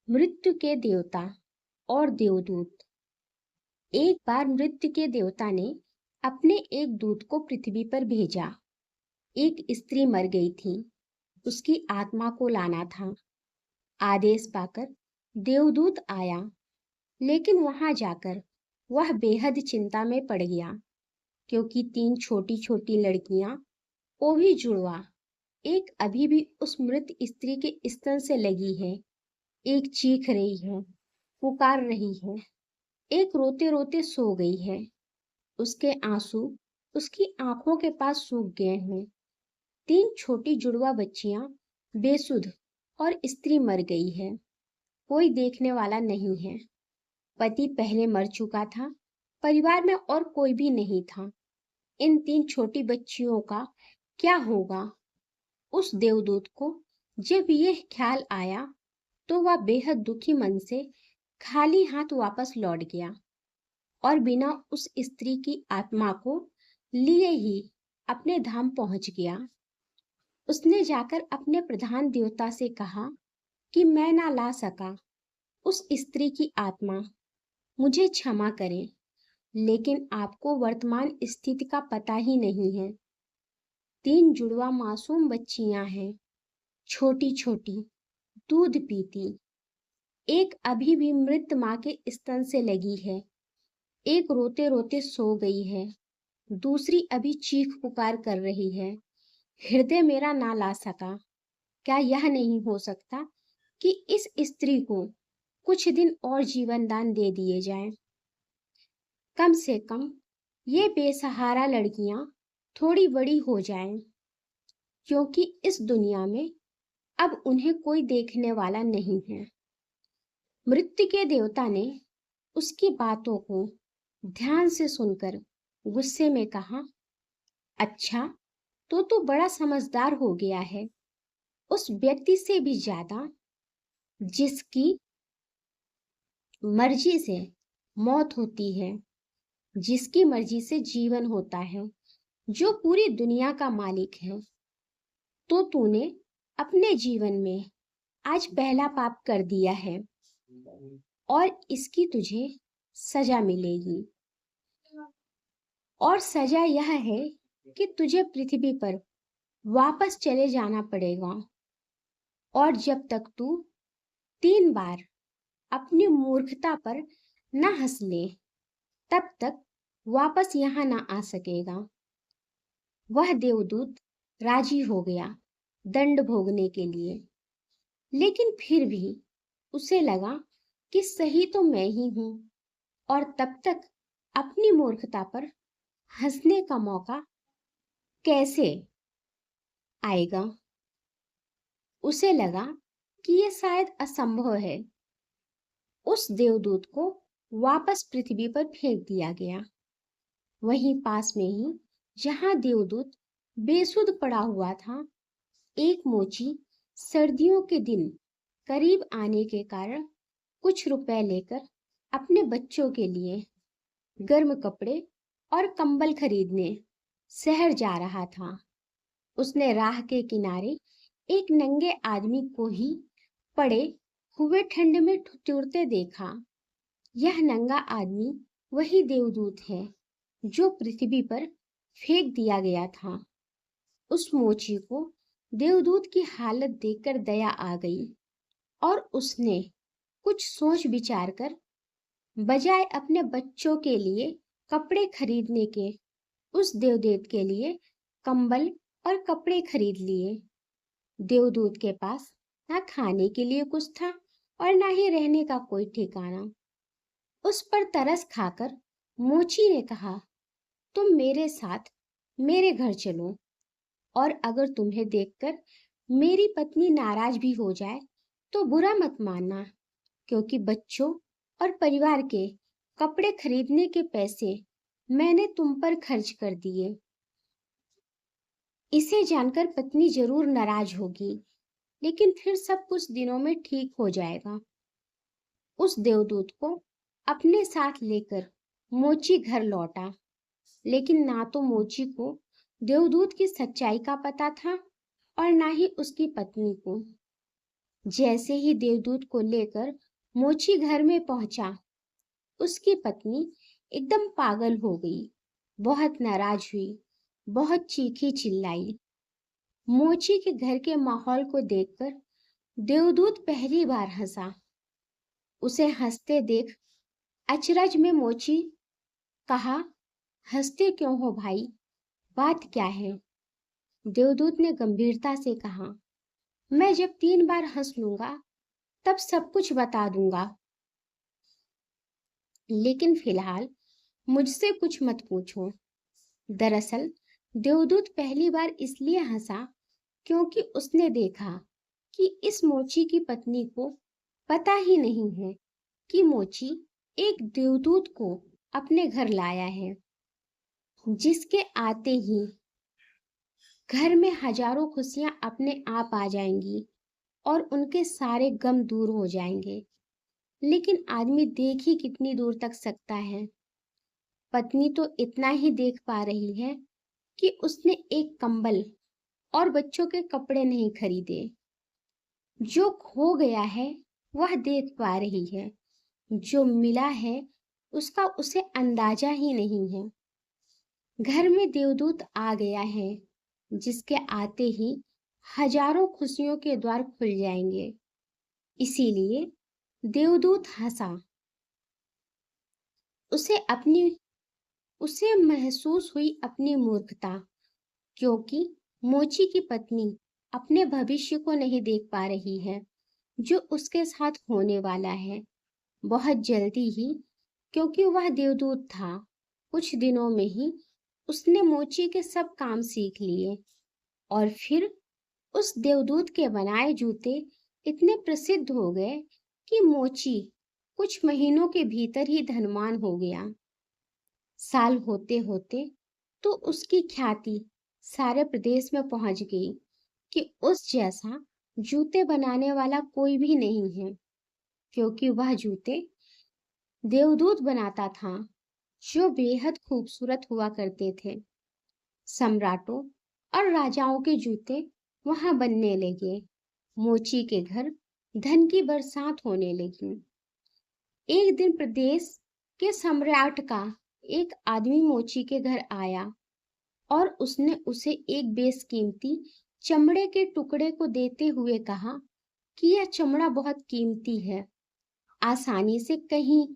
मृत्यु के देवता और देवदूत। एक बार मृत्यु के देवता ने अपने एक दूत को पृथ्वी पर भेजा। एक स्त्री मर गई थी, उसकी आत्मा को लाना था। आदेश पाकर देवदूत आया, लेकिन वहां जाकर वह बेहद चिंता में पड़ गया, क्योंकि तीन छोटी छोटी लड़कियां, वो भी जुड़वा, एक अभी भी उस मृत स्त्री के स्तन से लगी है, एक चीख रही है, पुकार रही है, एक रोते रोते सो गई है। उसके आंसू उसकी आंखों के पास सूख गए हैं। तीन छोटी जुड़वा बच्चियां बेसुध और स्त्री मर गई है। कोई देखने वाला नहीं है। पति पहले मर चुका था, परिवार में और कोई भी नहीं था। इन तीन छोटी बच्चियों का क्या होगा? उस देवदूत को जब यह ख्याल आया तो वह बेहद दुखी मन से खाली हाथ वापस लौट गया और बिना उस स्त्री की आत्मा को लिए ही अपने धाम पहुंच गया। उसने जाकर अपने प्रधान देवता से कहा कि मैं ना ला सका उस स्त्री की आत्मा, मुझे क्षमा करें, लेकिन आपको वर्तमान स्थिति का पता ही नहीं है। तीन जुड़वा मासूम बच्चियां हैं, छोटी छोटी, दूध पीती। एक अभी भी मृत माँ के स्तन से लगी है, एक रोते रोते सो गई है, दूसरी अभी चीख पुकार कर रही है। हृदय मेरा ना ला सका। क्या यह नहीं हो सकता कि इस स्त्री को कुछ दिन और जीवन दान दे दिए जाए? कम से कम ये बेसहारा लड़कियां थोड़ी बड़ी हो जाएं, क्योंकि इस दुनिया में अब उन्हें कोई देखने वाला नहीं है। मृत्यु के देवता ने उसकी बातों को ध्यान से सुनकर गुस्से में कहा, अच्छा, तो तू बड़ा समझदार हो गया है। उस व्यक्ति से भी ज्यादा जिसकी मर्जी से मौत होती है, जिसकी मर्जी से जीवन होता है, जो पूरी दुनिया का मालिक है। तो तूने अपने जीवन में आज पहला पाप कर दिया है और इसकी तुझे सजा मिलेगी। और सजा यह है कि तुझे पृथ्वी पर वापस चले जाना पड़ेगा, और जब तक तू 3 बार अपनी मूर्खता पर न हंस ले, तब तक वापस यहाँ ना आ सकेगा। वह देवदूत राजी हो गया दंड भोगने के लिए, लेकिन फिर भी उसे लगा कि सही तो मैं ही हूं, और तब तक अपनी मूर्खता पर हंसने का मौका कैसे आएगा? उसे लगा कि यह शायद असंभव है। उस देवदूत को वापस पृथ्वी पर फेंक दिया गया। वहीं पास में ही, जहां देवदूत बेसुध पड़ा हुआ था, एक मोची सर्दियों के दिन करीब आने के कारण कुछ रुपए लेकर अपने बच्चों के लिए गर्म कपड़े और कंबल खरीदने शहर जा रहा था। उसने राह के किनारे एक नंगे आदमी को ही पड़े हुए ठंड में ठिठुरते देखा। यह नंगा आदमी वही देवदूत है जो पृथ्वी पर फेंक दिया गया था। उस मोची को देवदूत की हालत देखकर दया आ गई, और उसने कुछ सोच विचार कर बजाय अपने बच्चों के लिए कपड़े खरीदने के, उस देवदूत के लिए कंबल और कपड़े खरीद लिए। देवदूत के पास ना खाने के लिए कुछ था और ना ही रहने का कोई ठिकाना। उस पर तरस खाकर मोची ने कहा, तुम मेरे साथ मेरे घर चलो, और अगर तुम्हें देखकर मेरी पत्नी नाराज भी हो जाए तो बुरा मत मानना, क्योंकि बच्चों और परिवार के कपड़े खरीदने के पैसे मैंने तुम पर खर्च कर दिए। इसे जानकर पत्नी जरूर नाराज होगी, लेकिन फिर सब कुछ दिनों में ठीक हो जाएगा। उस देवदूत को अपने साथ लेकर मोची घर लौटा, लेकिन ना तो मोची को देवदूत की सच्चाई का पता था और ना ही उसकी पत्नी को। जैसे ही देवदूत को लेकर मोची घर में पहुंचा, उसकी पत्नी एकदम पागल हो गई, बहुत नाराज हुई, बहुत चीखी चिल्लाई। मोची के घर के माहौल को देखकर देवदूत पहली बार हंसा। उसे हंसते देख अचरज में मोची कहा, हंसते क्यों हो भाई, बात क्या है? देवदूत ने गंभीरता से कहा, मैं जब 3 बार हंस लूंगा तब सब कुछ बता दूंगा, लेकिन फिलहाल मुझसे कुछ मत पूछो। दरअसल देवदूत पहली बार इसलिए हंसा क्योंकि उसने देखा कि इस मोची की पत्नी को पता ही नहीं है कि मोची एक देवदूत को अपने घर लाया है, जिसके आते ही घर में हजारों खुशियां अपने आप आ जाएंगी और उनके सारे गम दूर हो जाएंगे। लेकिन आदमी देख ही कितनी दूर तक सकता है। पत्नी तो इतना ही देख पा रही है कि उसने एक कंबल और बच्चों के कपड़े नहीं खरीदे। जो खो गया है वह देख पा रही है, जो मिला है उसका उसे अंदाजा ही नहीं है। घर में देवदूत आ गया है, जिसके आते ही हजारों खुशियों के द्वार खुल जाएंगे। इसीलिए देवदूत हंसा। उसे महसूस हुई अपनी मूर्खता, क्योंकि मोची की पत्नी अपने भविष्य को नहीं देख पा रही है, जो उसके साथ होने वाला है बहुत जल्दी ही। क्योंकि वह देवदूत था, कुछ दिनों में ही उसने मोची के सब काम सीख लिए और फिर उस देवदूत के बनाए जूते इतने प्रसिद्ध हो गए कि मोची कुछ महीनों के भीतर ही धनवान हो गया। साल होते होते तो उसकी ख्याति सारे प्रदेश में पहुंच गई कि उस जैसा जूते बनाने वाला कोई भी नहीं है, क्योंकि वह जूते देवदूत बनाता था, जो बेहद खूबसूरत हुआ करते थे। सम्राटों और राजाओं के जूते वहां बनने लगे। मोची के घर धन की बरसात होने लगी। एक दिन प्रदेश के सम्राट का एक आदमी मोची के घर आया और उसने उसे एक बेशकीमती चमड़े के टुकड़े को देते हुए कहा कि यह चमड़ा बहुत कीमती है, आसानी से कहीं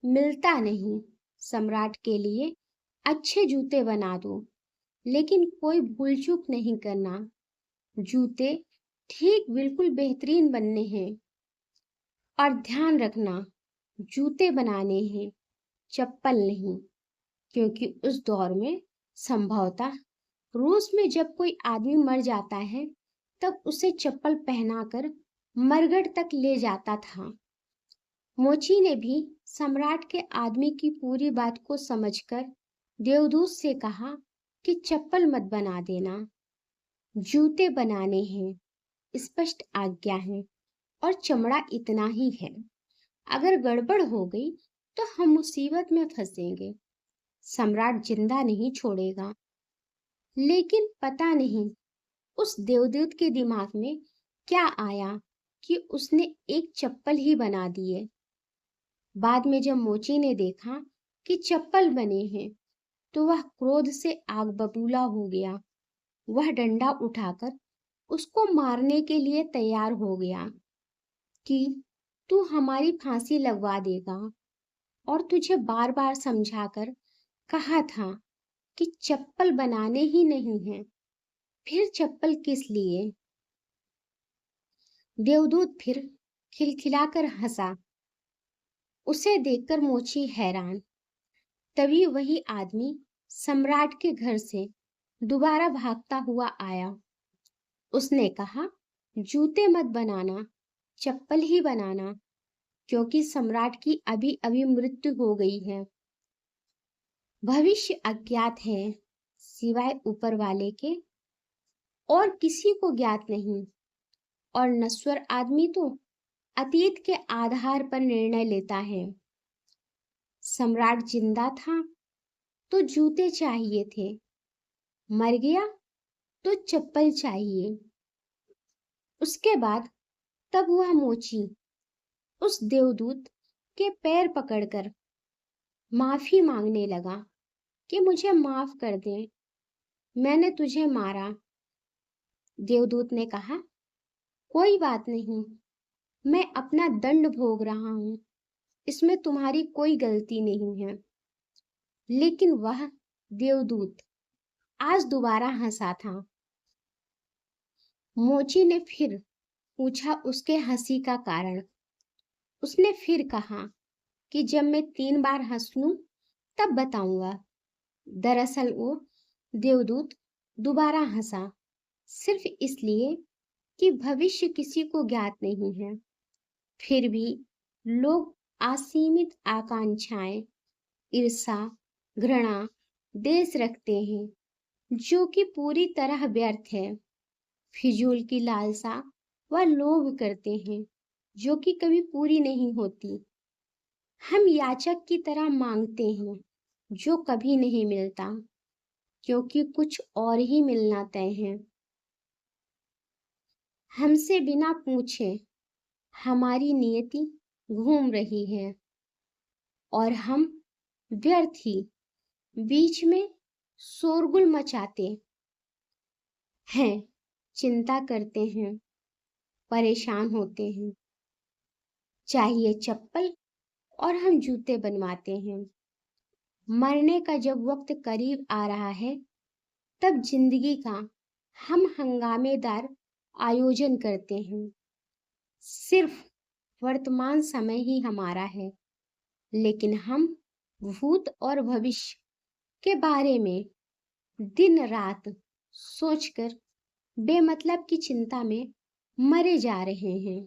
मिलता नहीं। सम्राट के लिए अच्छे जूते बना दो, लेकिन कोई भूल चूक नहीं करना। जूते ठीक बिल्कुल बेहतरीन बनने हैं, और ध्यान रखना जूते बनाने हैं, चप्पल नहीं। क्योंकि उस दौर में संभवतः रूस में जब कोई आदमी मर जाता है तब उसे चप्पल पहनाकर मरघट तक ले जाता था। मोची ने भी सम्राट के आदमी की पूरी बात को समझकर देवदूत से कहा कि चप्पल मत बना देना, जूते बनाने हैं, स्पष्ट आज्ञा है, और चमड़ा इतना ही है। अगर गड़बड़ हो गई तो हम मुसीबत में फंसेंगे। सम्राट जिंदा नहीं छोड़ेगा। लेकिन पता नहीं उस देवदूत के दिमाग में क्या आया कि उसने एक चप्पल ही बना दिए। बाद में जब मोची ने देखा कि चप्पल बने हैं तो वह क्रोध से आग बबूला हो गया। वह डंडा उठाकर उसको मारने के लिए तैयार हो गया कि तू हमारी फांसी लगवा देगा, और तुझे बार बार समझाकर कहा था कि चप्पल बनाने ही नहीं है, फिर चप्पल किस लिए? देवदूत फिर खिलखिलाकर हंसा। उसे देखकर मोची हैरान। तभी वही आदमी सम्राट के घर से दोबारा भागता हुआ आया। उसने कहा, जूते मत बनाना, चप्पल ही बनाना, क्योंकि सम्राट की अभी अभी मृत्यु हो गई है। भविष्य अज्ञात है, सिवाय ऊपर वाले के और किसी को ज्ञात नहीं, और नश्वर आदमी तो अतीत के आधार पर निर्णय लेता है। सम्राट जिंदा था तो जूते चाहिए थे, मर गया तो चप्पल चाहिए। उसके बाद तब वह मोची उस देवदूत के पैर पकड़कर माफी मांगने लगा कि मुझे माफ कर दे, मैंने तुझे मारा। देवदूत ने कहा, कोई बात नहीं, मैं अपना दंड भोग रहा हूं, इसमें तुम्हारी कोई गलती नहीं है। लेकिन वह देवदूत आज दोबारा हंसा था। मोची ने फिर पूछा उसके हंसी का कारण। उसने फिर कहा कि जब मैं 3 बार हंस लूं तब बताऊंगा। दरअसल वो देवदूत दोबारा हंसा सिर्फ इसलिए कि भविष्य किसी को ज्ञात नहीं है। फिर भी लोग असीमित आकांक्षाएं, ईर्षा, घृणा, देश रखते हैं जो कि पूरी तरह व्यर्थ है। फिजूल की लालसा व लोभ करते हैं जो कि कभी पूरी नहीं होती। हम याचक की तरह मांगते हैं जो कभी नहीं मिलता, क्योंकि कुछ और ही मिलना तय है। हमसे बिना पूछे हमारी नियति घूम रही है और हम व्यर्थ ही बीच में शोरगुल मचाते हैं, चिंता करते हैं, परेशान होते हैं। चाहिए चप्पल और हम जूते बनवाते हैं। मरने का जब वक्त करीब आ रहा है तब जिंदगी का हम हंगामेदार आयोजन करते हैं। सिर्फ वर्तमान समय ही हमारा है, लेकिन हम भूत और भविष्य के बारे में दिन रात सोचकर बेमतलब की चिंता में मरे जा रहे हैं।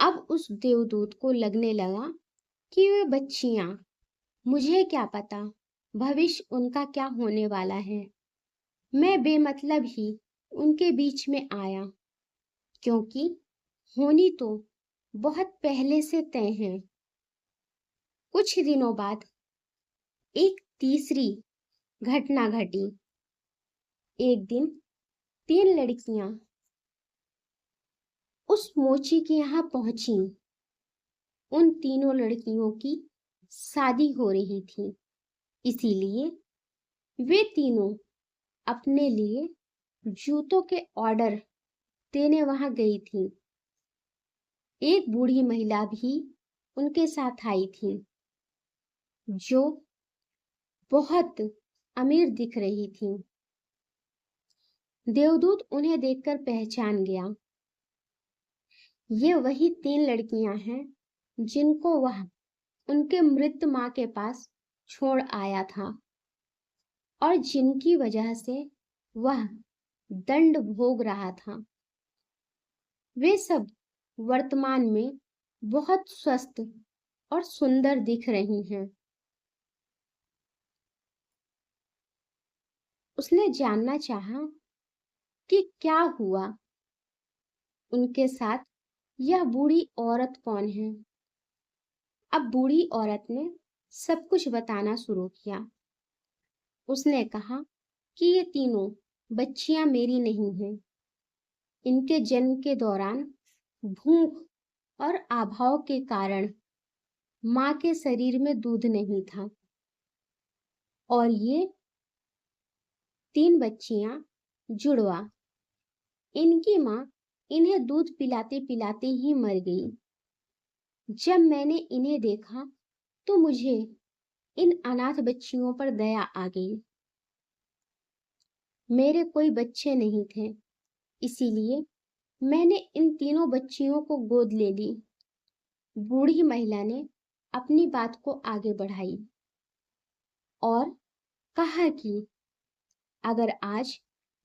अब उस देवदूत को लगने लगा कि वे बच्चियां, मुझे क्या पता भविष्य उनका क्या होने वाला है। मैं बेमतलब ही उनके बीच में आया, क्योंकि होनी तो बहुत पहले से तय है। कुछ दिनों बाद एक तीसरी घटना घटी। एक दिन 3 लड़कियां उस मोची के यहाँ पहुंची। उन तीनों लड़कियों की शादी हो रही थी, इसीलिए वे तीनों अपने लिए जूतों के ऑर्डर देने वहां गई थी। एक बूढ़ी महिला भी उनके साथ आई थी, जो बहुत अमीर दिख रही थी। देवदूत उन्हें देखकर पहचान गया। ये वही 3 लड़कियां हैं जिनको वह उनके मृत मां के पास छोड़ आया था और जिनकी वजह से वह दंड भोग रहा था। वे सब वर्तमान में बहुत स्वस्थ और सुंदर दिख रही हैं। उसने जानना चाहा कि क्या हुआ, उनके साथ यह बूढ़ी औरत कौन है। अब बूढ़ी औरत ने सब कुछ बताना शुरू किया। उसने कहा कि ये तीनों बच्चियां मेरी नहीं हैं। इनके जन्म के दौरान भूख और अभाव के कारण मां के शरीर में दूध नहीं था और ये 3 बच्चियां जुड़वा। इनकी मां इन्हें दूध पिलाते पिलाते ही मर गई। जब मैंने इन्हें देखा तो मुझे इन अनाथ बच्चियों पर दया आ गई। मेरे कोई बच्चे नहीं थे, इसीलिए मैंने इन तीनों बच्चियों को गोद ले ली। बूढ़ी महिला ने अपनी बात को आगे बढ़ाई और कहा कि अगर आज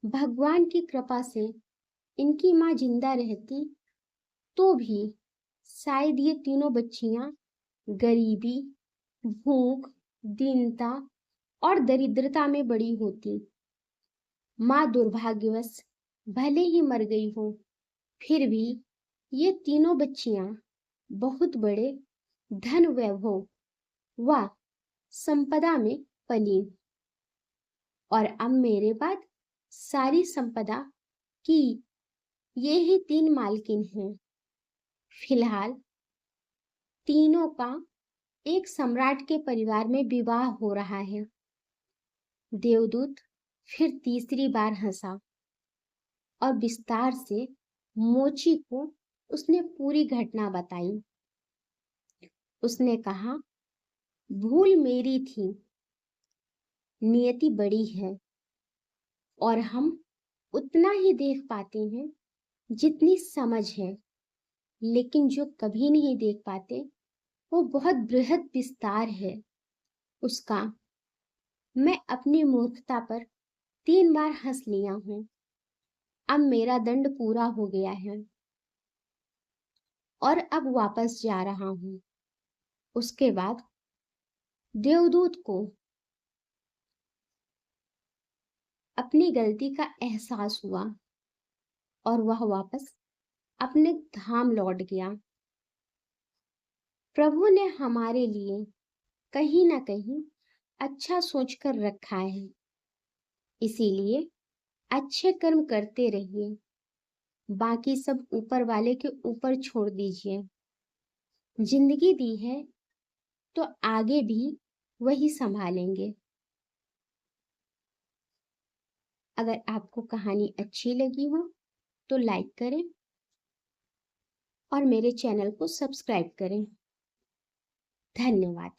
भगवान की कृपा से इनकी मां जिंदा रहती तो भी शायद ये तीनों बच्चियां गरीबी, भूख, दीनता और दरिद्रता में बड़ी होती। मां दुर्भाग्यवश भले ही मर गई हो, फिर भी ये तीनों बच्चियां बहुत बड़े धन वैभव व संपदा में पली और अब मेरे बाद सारी संपदा की ये ही 3 मालकिन हैं। फिलहाल तीनों का एक सम्राट के परिवार में विवाह हो रहा है। देवदूत फिर तीसरी बार हंसा और विस्तार से मोची को उसने पूरी घटना बताई। उसने कहा, भूल मेरी थी, नियति बड़ी है और हम उतना ही देख पाते हैं जितनी समझ है, लेकिन जो कभी नहीं देख पाते वो बहुत बृहद विस्तार है उसका। मैं अपनी मूर्खता पर 3 बार हंस लिया हूं। अब मेरा दंड पूरा हो गया है और अब वापस जा रहा हूं। उसके बाद देवदूत को अपनी गलती का एहसास हुआ और वह वापस अपने धाम लौट गया। प्रभु ने हमारे लिए कहीं ना कहीं अच्छा सोचकर रखा है, इसीलिए अच्छे कर्म करते रहिए, बाकी सब ऊपर वाले के ऊपर छोड़ दीजिए। जिंदगी दी है तो आगे भी वही संभालेंगे। अगर आपको कहानी अच्छी लगी हो तो लाइक करें और मेरे चैनल को सब्सक्राइब करें। धन्यवाद।